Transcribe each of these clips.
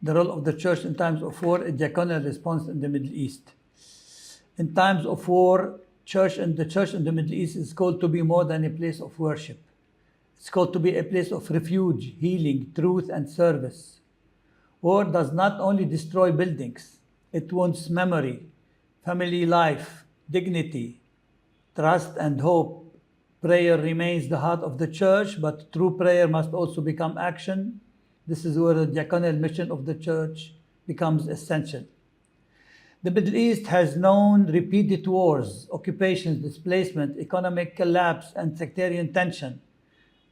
The role of the church in times of war, a diaconal response in the Middle East. In times of war, the church in the Middle East is called to be more than a place of worship. It's called to be a place of refuge, healing, truth, and service. War does not only destroy buildings, it wounds memory, family life, dignity, trust, and hope. Prayer remains the heart of the church, but true prayer must also become action. This is where the diaconal mission of the church becomes essential. The Middle East has known repeated wars, occupations, displacement, economic collapse, and sectarian tension.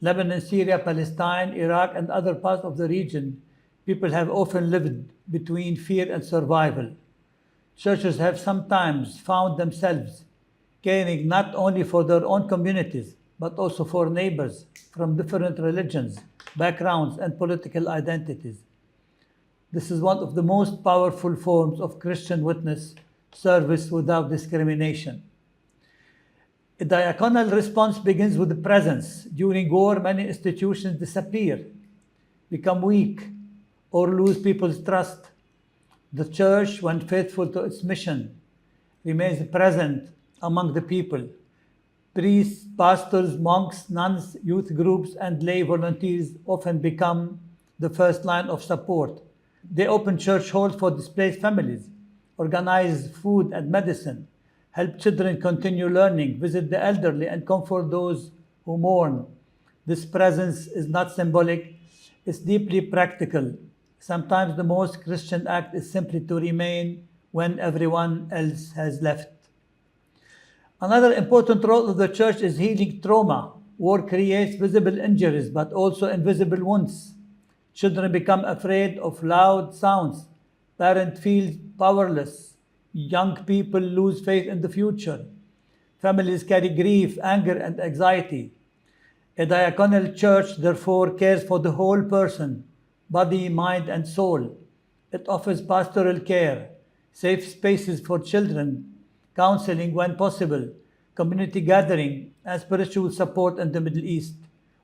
Lebanon, Syria, Palestine, Iraq, and other parts of the region, people have often lived between fear and survival. Churches have sometimes found themselves caring not only for their own communities, but also for neighbors from different religions, backgrounds, and political identities. This is one of the most powerful forms of Christian witness, service without discrimination. A diaconal response begins with the presence. During war, many institutions disappear, become weak, or lose people's trust. The church, when faithful to its mission, remains present among the people. Priests, pastors, monks, nuns, youth groups, and lay volunteers often become the first line of support. They open church halls for displaced families, organize food and medicine, help children continue learning, visit the elderly, and comfort those who mourn. This presence is not symbolic, it's deeply practical. Sometimes the most Christian act is simply to remain when everyone else has left. Another important role of the church is healing trauma. War creates visible injuries, but also invisible wounds. Children become afraid of loud sounds. Parents feel powerless. Young people lose faith in the future. Families carry grief, anger, and anxiety. A diaconal church, therefore, cares for the whole person, body, mind, and soul. It offers pastoral care, safe spaces for children, counseling when possible, community gathering, and spiritual support in the Middle East,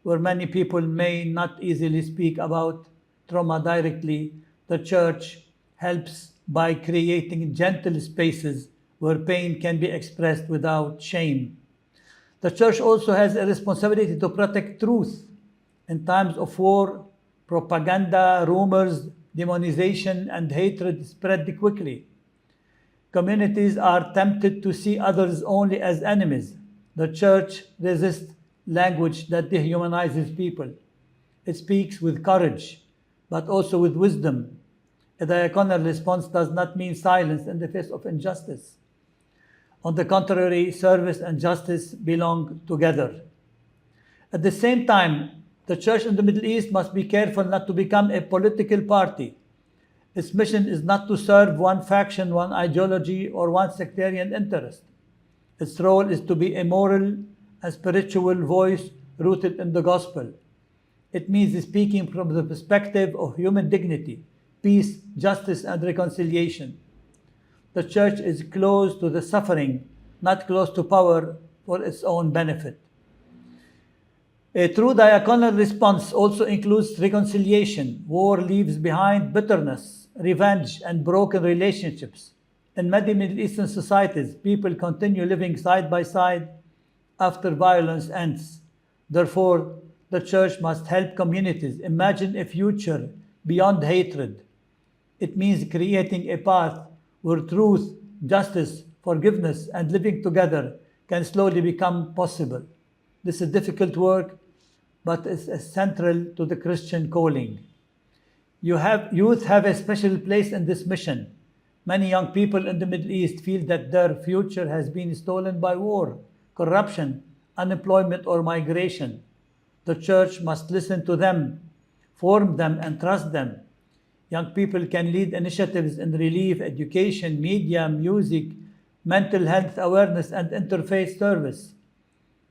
where many people may not easily speak about trauma directly. The church helps by creating gentle spaces where pain can be expressed without shame. The church also has a responsibility to protect truth. In times of war, propaganda, rumors, demonization, and hatred spread quickly. Communities are tempted to see others only as enemies. The church resists language that dehumanizes people. It speaks with courage, but also with wisdom. A diaconal response does not mean silence in the face of injustice. On the contrary, service and justice belong together. At the same time, the church in the Middle East must be careful not to become a political party. Its mission is not to serve one faction, one ideology, or one sectarian interest. Its role is to be a moral and spiritual voice rooted in the gospel. It means speaking from the perspective of human dignity, peace, justice, and reconciliation. The church is close to the suffering, not close to power for its own benefit. A true diaconal response also includes reconciliation. War leaves behind bitterness, revenge, and broken relationships. In many Middle Eastern societies, people continue living side by side after violence ends. Therefore, the church must help communities imagine a future beyond hatred. It means creating a path where truth, justice, forgiveness, and living together can slowly become possible. This is difficult work, but it's central to the Christian calling. Youth have a special place in this mission. Many young people in the Middle East feel that their future has been stolen by war, corruption, unemployment, or migration. The church must listen to them, form them, and trust them. Young people can lead initiatives in relief, education, media, music, mental health awareness, and interfaith service.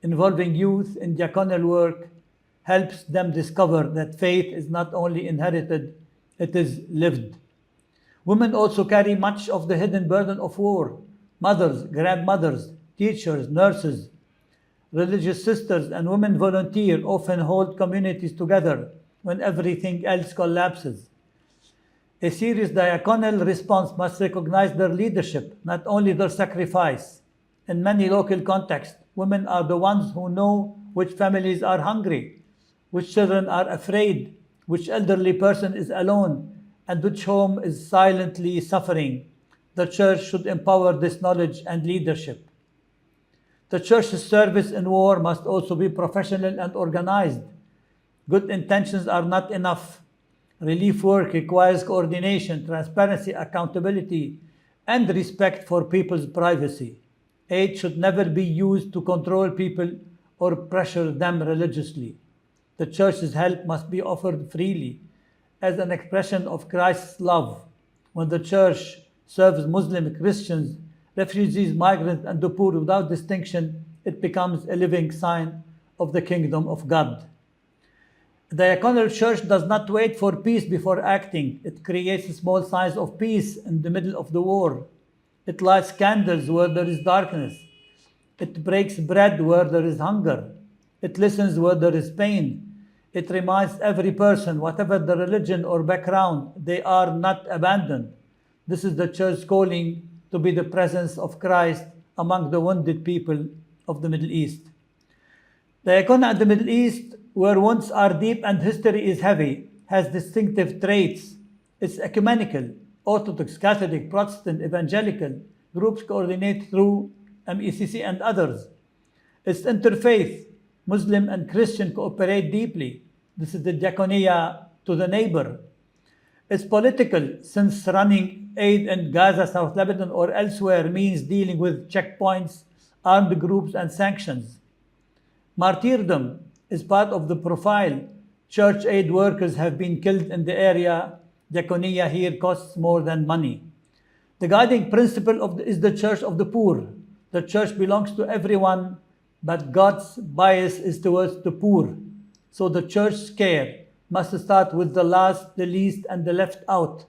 Involving youth in diaconal work helps them discover that faith is not only inherited, it is lived. Women also carry much of the hidden burden of war. Mothers, grandmothers, teachers, nurses, religious sisters, and women volunteers often hold communities together when everything else collapses. A serious diaconal response must recognize their leadership, not only their sacrifice. In many local contexts, women are the ones who know which families are hungry, which children are afraid, which elderly person is alone, and which home is silently suffering. The church should empower this knowledge and leadership. The church's service in war must also be professional and organized. Good intentions are not enough. Relief work requires coordination, transparency, accountability, and respect for people's privacy. Aid should never be used to control people or pressure them religiously. The church's help must be offered freely as an expression of Christ's love. When the church serves Muslim, Christians, refugees, migrants, and the poor without distinction, it becomes a living sign of the kingdom of God. The Diaconal Church does not wait for peace before acting. It creates small signs of peace in the middle of the war. It lights candles where there is darkness. It breaks bread where there is hunger. It listens where there is pain. It reminds every person, whatever the religion or background, they are not abandoned. This is the church calling to be the presence of Christ among the wounded people of the Middle East. Diaconal in the Middle East, where wounds are deep and history is heavy, has distinctive traits. It's ecumenical. Orthodox, Catholic, Protestant, Evangelical groups coordinate through MECC and others. It's interfaith. Muslim and Christian cooperate deeply. This is the Diaconia to the neighbor. It's political, since running aid in Gaza, South Lebanon, or elsewhere means dealing with checkpoints, armed groups, and sanctions. Martyrdom is part of the profile. Church aid workers have been killed in the area. Diaconia here costs more than money. The guiding principle is the church of the poor. The church belongs to everyone, but God's bias is towards the poor. So the church's care must start with the last, the least, and the left out.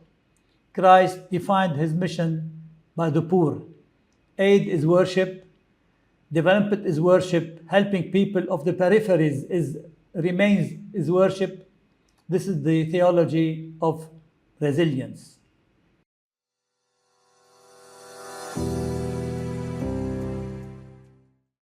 Christ defined his mission by the poor. Aid is worship. Development is worship. Helping people of the peripheries is worship. This is the theology of resilience.